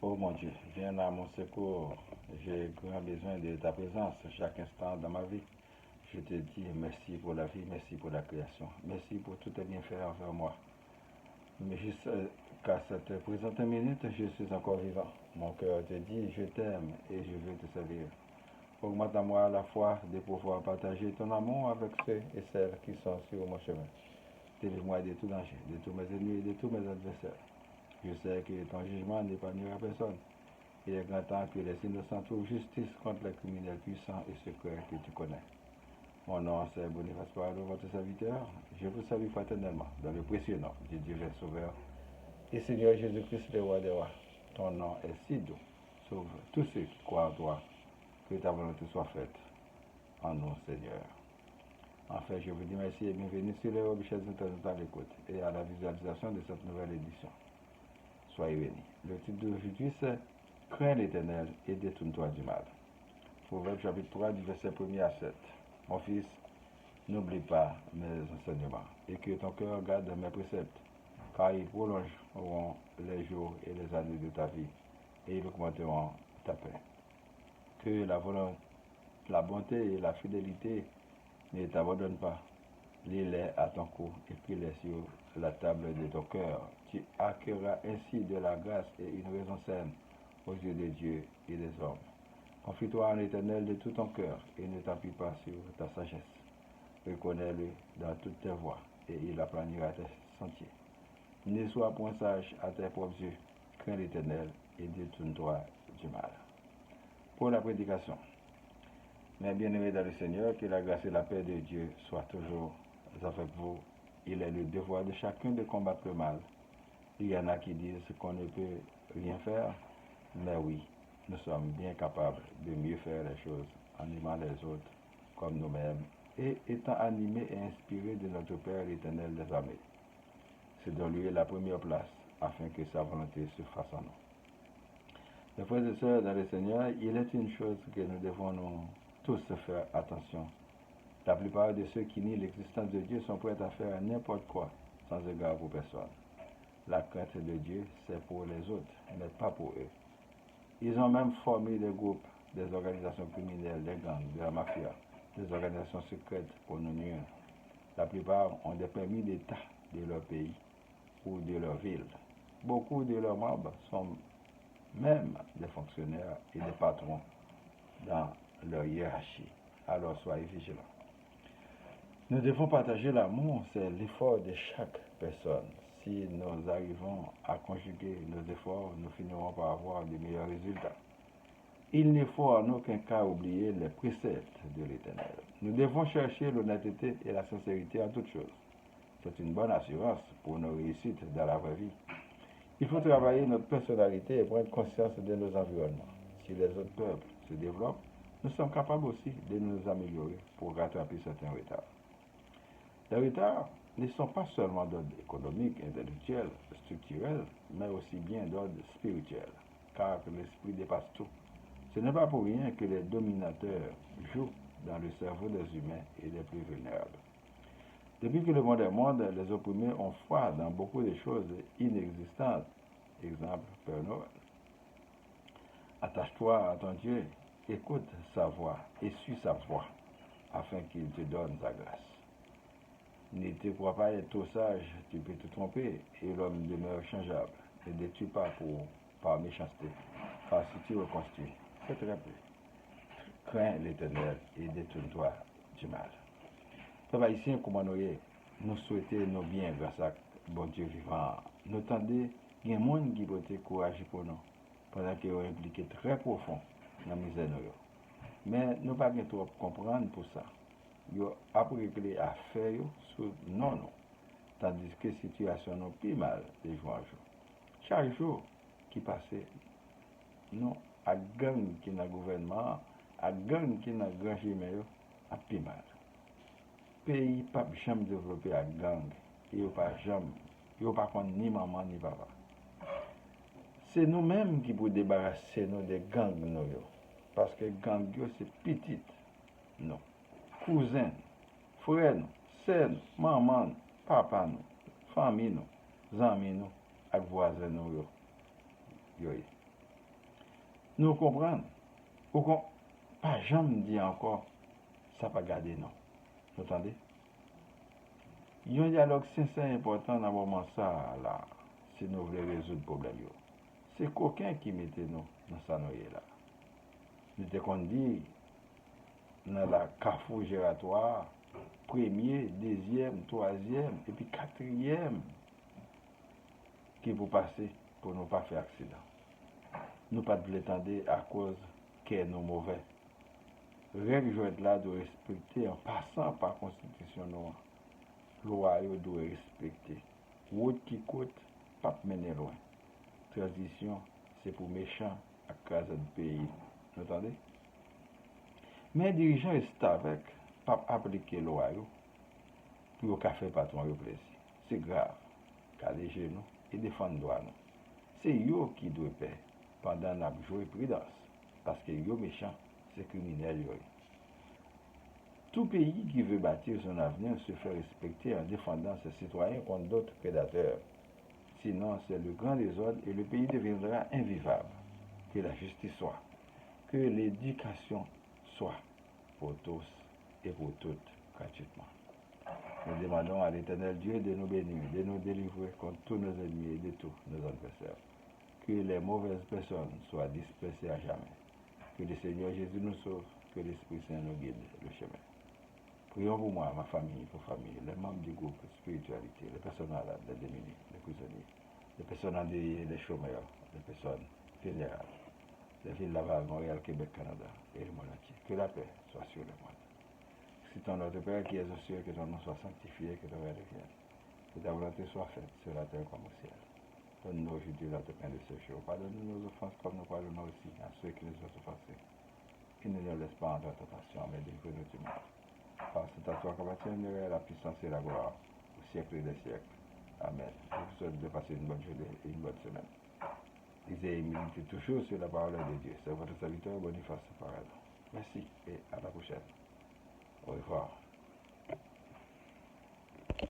Oh mon Dieu, viens à mon secours. J'ai grand besoin de ta présence chaque instant dans ma vie. Je te dis merci pour la vie, merci pour la création, merci pour tout tes bienfaits envers moi. Mais jusqu'à cette présente minute, je suis encore vivant. Mon cœur te dit, je t'aime et je veux te servir. Augmente à moi la foi de pouvoir partager ton amour avec ceux et celles qui sont sur mon chemin. Délivre-moi de tout danger, de tous mes ennemis et de tous mes adversaires. Je sais que ton jugement n'épargnera personne. Il est grand temps que les innocents trouvent justice contre les criminels puissants et secrets que tu connais. Mon nom, c'est Boniface Parado, votre serviteur. Je vous salue fraternellement dans le précieux nom de Dieu le Sauveur et Seigneur Jésus-Christ, le roi des rois. Ton nom est si doux. Sauve tous ceux qui croient en toi. Que ta volonté soit faite en nous, Seigneur. Enfin, je vous dis merci et bienvenue sur les Robichets Internet à l'écoute et à la visualisation de cette nouvelle édition. Soyez bénis. Le titre d'aujourd'hui, c'est Crains l'Éternel et détourne-toi du mal. Proverbe chapitre 3, du verset 1er à 7. Mon fils, n'oublie pas mes enseignements et que ton cœur garde mes préceptes, car ils prolongeront les jours et les années de ta vie et ils augmenteront ta paix. Que la bonté et la fidélité ne t'abandonnent pas. Lis-les à ton cou, écris-les sur la table de ton cœur. Tu acquerras ainsi de la grâce et une raison saine aux yeux de Dieu et des hommes. Confie-toi en l'Éternel de tout ton cœur et ne t'appuie pas sur ta sagesse. Reconnais-le dans toutes tes voies et il aplanira tes sentiers. Ne sois point sage à tes propres yeux. Crains l'Éternel et détourne-toi du mal. Pour la prédication. Mes bien-aimés dans le Seigneur, que la grâce et la paix de Dieu soient toujours avec vous. Il est le devoir de chacun de combattre le mal. Il y en a qui disent qu'on ne peut rien faire, mais oui, nous sommes bien capables de mieux faire les choses en aimant les autres comme nous-mêmes et étant animés et inspirés de notre Père l'Éternel des armées. C'est dans lui la première place afin que sa volonté se fasse en nous. Mes frères et sœurs dans le Seigneur, il est une chose que nous devons tous faire attention. La plupart de ceux qui nient l'existence de Dieu sont prêts à faire n'importe quoi, sans égard pour personne. La crainte de Dieu, c'est pour les autres, mais pas pour eux. Ils ont même formé des groupes, des organisations criminelles, des gangs, de la mafia, des organisations secrètes pour nous nuire. La plupart ont des permis d'État de leur pays ou de leur ville. Beaucoup de leurs membres sont même des fonctionnaires et des patrons dans leur hiérarchie. Alors soyez vigilants. Nous devons partager l'amour, c'est l'effort de chaque personne. Si nous arrivons à conjuguer nos efforts, nous finirons par avoir de meilleurs résultats. Il ne faut en aucun cas oublier les préceptes de l'Éternel. Nous devons chercher l'honnêteté et la sincérité en toutes choses. C'est une bonne assurance pour nos réussites dans la vraie vie. Il faut travailler notre personnalité et prendre conscience de nos environnements. Si les autres peuples se développent, nous sommes capables aussi de nous améliorer pour rattraper certains retards. Les retards ne sont pas seulement d'ordre économique, intellectuel, structurel, mais aussi bien d'ordre spirituel, car l'esprit dépasse tout. Ce n'est pas pour rien que les dominateurs jouent dans le cerveau des humains et des plus vulnérables. Depuis que le monde est monde, les opprimés ont foi dans beaucoup de choses inexistantes. Exemple, Père Noël. Attache-toi à ton Dieu, écoute sa voix et suis sa voix, afin qu'il te donne sa grâce. Ne te crois pas être trop sage, tu peux te tromper, et l'homme demeure changeable. Ne détruis pas par méchanceté, car si tu reconstruis, c'est très peu. Crains l'Éternel et détourne-toi du mal. Peuple haïtien, comment nous souhaitons nos biens grâce à bon Dieu vivant. Nous tendons, il y a un monde qui peut être courageux pour nous, pendant qu'ils ont impliqué très profond dans la misère. Mais nous ne pouvons pas trop comprendre pour ça. Yo ap regle affaire sous non non. Tandis que la situation est plus mal de jour en jour. Chaque jour qui passe, nous, à gang qui dans le gouvernement, à gang qui dans le grand chemin, à plus mal. Pays pas jamais développé à gang, et pas jamais, yo pas contre ni maman ni papa. C'est nous-mêmes qui pouvons débarrasser nous des gangs nous, parce que gang c'est petit, non. Cousins, frères, sœurs, maman, papa, famille, amis, et voisins. nous comprenons. Pas jamais dit encore, ça pas garder non. Vous entendez? Il y a un dialogue sincère important dans le moment ça, là, si nous voulons résoudre le problème. C'est quelqu'un qui mettait nous dans ça là. Nous devons dire, dans la carrefour gératoire, premier, deuxième, troisième, et puis quatrième, qui vous passer pour ne pas faire accident. Nous pas de l'étendre à cause qu'est nous mauvais. Règle doit être là de respecter en passant par la constitution noire. Loi doit respecter. Route qui coûte, pas mener loin. Transition, c'est pour méchants à cause du pays. Vous entendez? Mais les dirigeants restent avec, pas appliquer loi pour le café patron au plaisir. C'est grave. Caler nous et défendre droit nous. C'est eux qui doivent payer pendant la joie et prudence. Parce que eux méchants, c'est criminel. Tout pays qui veut bâtir son avenir se fait respecter en défendant ses citoyens contre d'autres prédateurs. Sinon, c'est le grand désordre et le pays deviendra invivable. Que la justice soit, que l'éducation soit pour tous et pour toutes gratuitement. Nous demandons à l'Éternel Dieu de nous bénir, de nous délivrer contre tous nos ennemis et de tous nos adversaires. Que les mauvaises personnes soient dispersées à jamais. Que le Seigneur Jésus nous sauve, que l'Esprit Saint nous guide le chemin. Prions pour moi, ma famille, vos familles, les membres du groupe spiritualité, les personnes malades, les démunis, les prisonniers, les personnes endeuillées, les chômeurs, les personnes fédérales, les villes Laval, Montréal, Québec, Canada et le monde entier. Que la paix soit sur le monde. C'est ton notre Père qui est aux cieux, que ton nom soit sanctifié, que ton règne vienne. Que ta volonté soit faite sur la terre comme au ciel. Donne-nous aujourd'hui notre pain de ce jour. Pardonne-nous nos offenses comme nous pardonnons aussi à ceux qui nous ont offensés. Et ne nous laisse pas entrer en tentation, mais délivre-nous du mal. Parce que c'est à toi qu'appartient la puissance et la gloire au siècle des siècles. Amen. Je vous souhaite de passer une bonne journée et une bonne semaine. Lisez et méditez toujours sur la parole de Dieu. C'est votre serviteur Boniface Paradon. Merci et à la prochaine. Au revoir.